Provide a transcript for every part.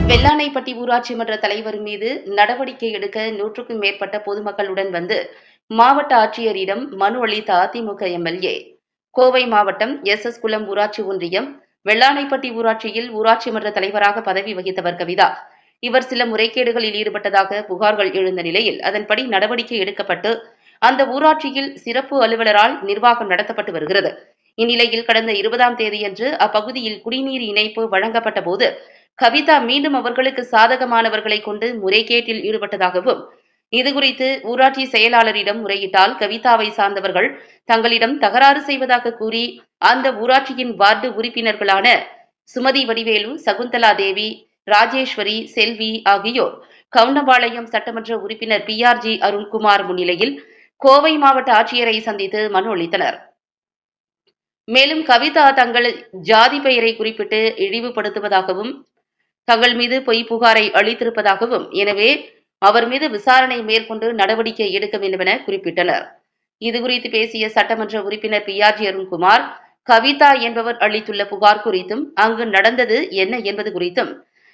வெள்ளானைப்பட்டி ஊராட்சி மன்ற தலைவர் மீது நடவடிக்கை எடுக்க 100க்கும் மேற்பட்ட பொதுமக்களுடன் வந்து மாவட்ட ஆட்சியரிடம் மனு அளித்த அதிமுக எம்எல்ஏ. கோவை மாவட்டம் எஸ். குளம் ஊராட்சி ஒன்றியம் வெள்ளானைப்பட்டி ஊராட்சியில் ஊராட்சி மன்ற தலைவராக பதவி வகித்தவர் கவிதா. இவர் சில முறைகேடுகளில் ஈடுபட்டதாக புகார்கள் எழுந்த நிலையில் அதன்படி நடவடிக்கை எடுக்கப்பட்டு அந்த ஊராட்சியில் சிறப்பு அலுவலரால் நிர்வாகம் நடத்தப்பட்டு வருகிறது. இந்நிலையில் கடந்த 20ஆம் தேதியன்று அப்பகுதியில் குடிநீர் இணைப்பு வழங்கப்பட்ட போது கவிதா மீண்டும் அவர்களுக்கு சாதகமானவர்களை கொண்டு முறைகேட்டில் ஈடுபட்டதாகவும், இதுகுறித்து ஊராட்சி செயலாளரிடம் முறையிட்டால் கவிதாவை சார்ந்தவர்கள் தங்களிடம் தகராறு செய்வதாக கூறி அந்த ஊராட்சியின் வார்டு உறுப்பினர்களான சுமதி வடிவேலு, சகுந்தலா தேவி, ராஜேஸ்வரி, செல்வி ஆகியோர் கவுண்டம்பாளையம் சட்டமன்ற உறுப்பினர் PRG அருண்குமார் முன்னிலையில் கோவை மாவட்ட ஆட்சியரை சந்தித்து மனு அளித்தனர். மேலும் கவிதா தங்கள் ஜாதி பெயரை குறிப்பிட்டு இழிவுபடுத்துவதாகவும் தங்கள் மீது பொய் புகாரை அளித்திருப்பதாகவும், எனவே அவர் மீது விசாரணை மேற்கொண்டு நடவடிக்கை எடுக்க வேண்டும் என குறிப்பிட்டனர். இதுகுறித்து பேசிய சட்டமன்ற உறுப்பினர் PRG அருண்குமார், கவிதா என்பவர் அளித்துள்ள புகார் குறித்தும் அங்கு நடந்தது என்ன என்பது குறித்தும்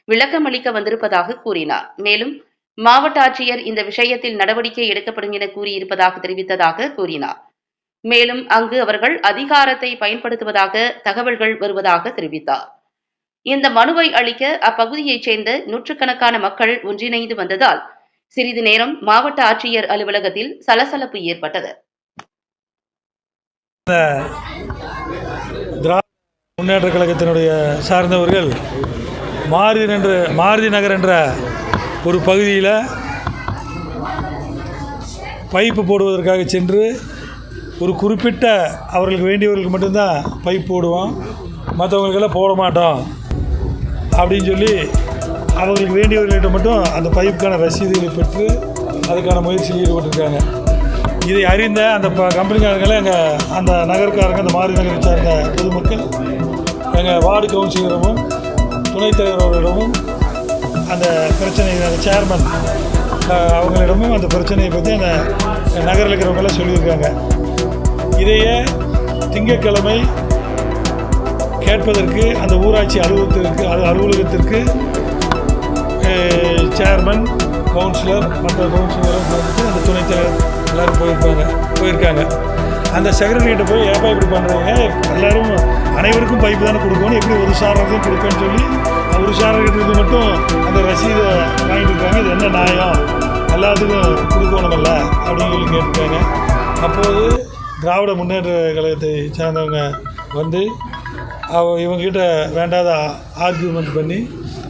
விளக்கம் அளிக்க வந்திருப்பதாக கூறினார். மேலும் மாவட்ட ஆட்சியர் இந்த விஷயத்தில் நடவடிக்கை எடுக்கப்படும் என கூறியிருப்பதாக தெரிவித்ததாக கூறினார். மேலும் அங்கு அவர்கள் அதிகாரத்தை பயன்படுத்துவதாக தகவல்கள் வருவதாக தெரிவித்தார். இந்த மனுவை அளிக்க அப்பகுதியைச் சேர்ந்த நூற்றுக்கணக்கான மக்கள் ஒன்றிணைந்து வந்ததால் சிறிது நேரம் மாவட்ட ஆட்சியர் அலுவலகத்தில் சலசலப்பு ஏற்பட்டது. முன்னேற்ற கழகத்தினுடைய சார்ந்தவர்கள் மாருதி நகர் என்ற ஒரு பகுதியில் பைப்பு போடுவதற்காக சென்று ஒரு குறிப்பிட்ட அவர்களுக்கு வேண்டியவர்களுக்கு மட்டும்தான் பைப் போடுவோம், மற்றவங்களுக்கெல்லாம் போட மாட்டோம் அப்படின்னு சொல்லி அவர்களுக்கு வேண்டியவர்களிட்ட மட்டும் அந்த பைப்புக்கான ரசீதுகளை பெற்று அதுக்கான முயற்சியில் ஈடுபட்டிருக்காங்க. இதை அறிந்த அந்த கம்பெனிக்காரங்களை எங்கள் அந்த நகர்க்காரங்க, அந்த மாரி நகரை சார்ந்த பொதுமக்கள் எங்கள் வார்டு கவுன்சிலரிடமும் துணைத் தலைவர்களிடமும் அந்த பிரச்சனை சேர்மன் அவங்களிடமும் அந்த பிரச்சனையை பற்றி அந்த நகரில் இருக்கிறவங்களாம் சொல்லியிருக்காங்க. இதையே திங்கட்கிழமை கேட்பதற்கு அந்த ஊராட்சி அலுவலகத்திற்கு சேர்மன், கவுன்சிலர், மற்ற கவுன்சிலரும் அந்த துணைத் தலைவர் எல்லோரும் போயிருக்காங்க. அந்த செக்ரட்டரிகிட்ட போய் ஏப்பா இப்படி பண்ணுறீங்க, எல்லோரும் அனைவருக்கும் பைப்பு தானே கொடுக்கணும், எப்படி ஒரு சாரத்தையும் கொடுப்பேன்னு சொல்லி ஒரு சாரர்கிட்ட மட்டும் அந்த ரசீதை வாங்கிட்டு இருக்காங்க. இது என்ன நியாயம், எல்லாத்துக்கும் கொடுக்கணுமில்ல அப்படின்னு சொல்லி கேட்டிருக்காங்க. அப்போது திராவிட முன்னேற்ற கழகத்தை சார்ந்தவங்க வந்து இவங்ககிட்ட வேண்டாத ஆர்கியூமெண்ட் பண்ணி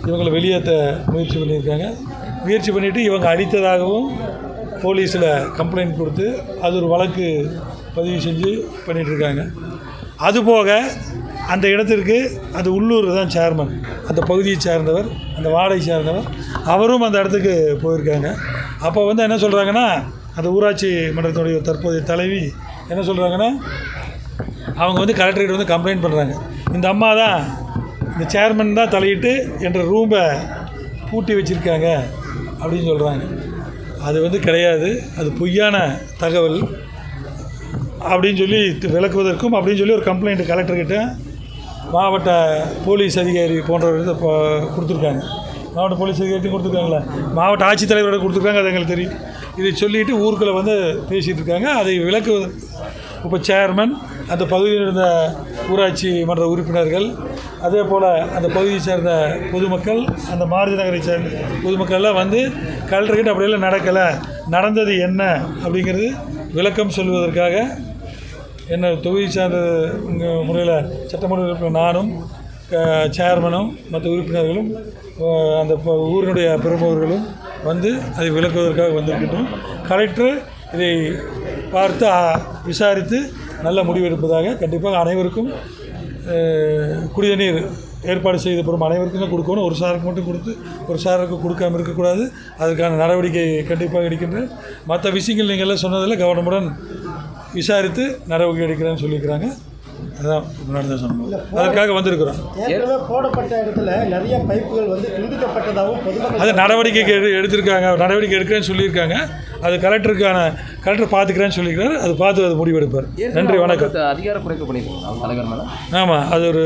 இவங்களை வெளியேற்ற முயற்சி பண்ணிவிட்டு இவங்க அடித்ததாகவும் போலீஸில் கம்ப்ளைண்ட் கொடுத்து அது ஒரு வழக்கு பதிவு செஞ்சு பண்ணிகிட்ருக்காங்க. அதுபோக அந்த இடத்திற்கு அந்த உள்ளூர் தான் சேர்மன், அந்த பகுதியை சார்ந்தவர், அந்த வார்டை சார்ந்தவர், அவரும் அந்த இடத்துக்கு போயிருக்காங்க. அப்போ வந்து என்ன சொல்கிறாங்கன்னா, அந்த ஊராட்சி மன்றத்தினுடைய தற்போதைய தலைவி என்ன சொல்கிறாங்கன்னா, அவங்க வந்து கலெக்டர்கிட்ட வந்து கம்ப்ளைண்ட் பண்ணுறாங்க, இந்த அம்மா தான், இந்த சேர்மன் தான் தலையிட்டு என்ற ரூமை பூட்டி வச்சுருக்காங்க அப்படின்னு சொல்கிறாங்க. அது வந்து கிடையாது, அது பொய்யான தகவல் அப்படின்னு சொல்லி விளக்குவதற்கும் அப்படின்னு சொல்லி ஒரு கம்ப்ளைண்ட் கலெக்டர்கிட்ட மாவட்ட போலீஸ் அதிகாரி போன்றவர்கள் கொடுத்துருக்காங்க. மாவட்ட போலீஸ் அதிகாரியும் கொடுத்துருக்காங்களா, மாவட்ட ஆட்சித்தலைவரோட கொடுத்துருக்காங்க, அது எங்களுக்கு தெரியும். இதை சொல்லிவிட்டு ஊருக்குள்ளே வந்து பேசிகிட்டு இருக்காங்க. அதை விளக்குவதற்கு இப்போ சேர்மன், அந்த பகுதியில் இருந்த ஊராட்சி மன்ற உறுப்பினர்கள், அதே போல் அந்த பகுதியை சேர்ந்த பொதுமக்கள், அந்த மாருதி நகரை சேர்ந்த பொதுமக்கள்லாம் வந்து கலெக்டர்கிட்ட அப்படியெல்லாம் நடக்கலை, நடந்தது என்ன அப்படிங்கிறது விளக்கம் சொல்வதற்காக என்ன தொகுதி சார்ந்த முறையில் சட்டமன்ற உறுப்பினர் நானும், சேர்மனும், மற்ற உறுப்பினர்களும், அந்த ஊரினுடைய பிரமுகர்களும் வந்து அதை விளக்குவதற்காக வந்திருக்கின்றோம். கலெக்டர் இதை பார்த்து விசாரித்து நல்ல முடிவெடுப்பதாக, கண்டிப்பாக அனைவருக்கும் குடிநீர் ஏற்பாடு செய்த பிறகு அனைவருக்கும் தான் கொடுக்கணும், ஒரு சாருக்கு மட்டும் கொடுத்து ஒரு சாருக்கு கொடுக்காமல் இருக்கக்கூடாது. அதற்கான நடவடிக்கை கண்டிப்பாக எடுக்கின்றேன். மற்ற விஷயங்கள் நீங்கள் எல்லாம் சொன்னதில் கவனமுடன் விசாரித்து நடவடிக்கை எடுக்கிறேன்னு சொல்லியிருக்கிறாங்க. அதுதான் நடந்த சம்பவம். அதற்காக வந்திருக்கிறோம். ஏற்கனவே போடப்பட்ட இடத்துல நிறைய பைப்புகள் வந்து துண்டிக்கப்பட்டதாகவும் பொதுமக்கள் அது நடவடிக்கை எடுத்திருக்காங்க, நடவடிக்கை எடுக்கிறேன்னு சொல்லியிருக்காங்க. அது கலெக்டர் பார்த்துக்கிறேன்னு சொல்லியிருக்காரு. அது பார்த்து அது முடிவெடுப்பார். நன்றி, வணக்கம். அதிகார குறைப்பு பண்ணியிருக்கோம் தலைவர் மேலே. ஆமாம், அது ஒரு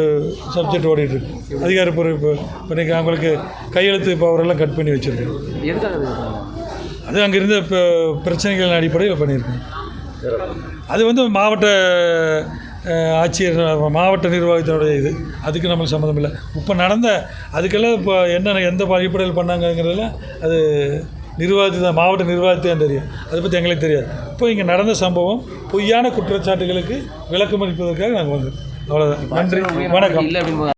சப்ஜெக்ட் ஓடிட்டுருக்கு. அதிகார பொறுப்பு பண்ணிக்க அவங்களுக்கு கையெழுத்து பவரெல்லாம் கட் பண்ணி வச்சுருக்கேன். எதுக்காக அது அங்கே இருந்த பிரச்சனைகளின் அடிப்படையில் பண்ணியிருக்கேன். அது வந்து மாவட்ட ஆட்சியர், மாவட்ட நிர்வாகத்தினுடைய இது, அதுக்கு நம்மளுக்கு சம்மந்தம் இல்லை. இப்போ நடந்த அதுக்கெல்லாம் இப்போ என்னென்ன எந்த அடிப்படையில் பண்ணாங்கங்கிறதெல்லாம் அது நிர்வாகத்தை மாவட்ட நிர்வாகத்தை தான் தெரியும். அதை பற்றி எங்களுக்கு தெரியாது. இப்போ இங்கே நடந்த சம்பவம் பொய்யான குற்றச்சாட்டுகளுக்கு விளக்கம் அளிப்பதற்காக நாங்கள் வந்தோம். அவ்வளோதான். நன்றி, வணக்கம்.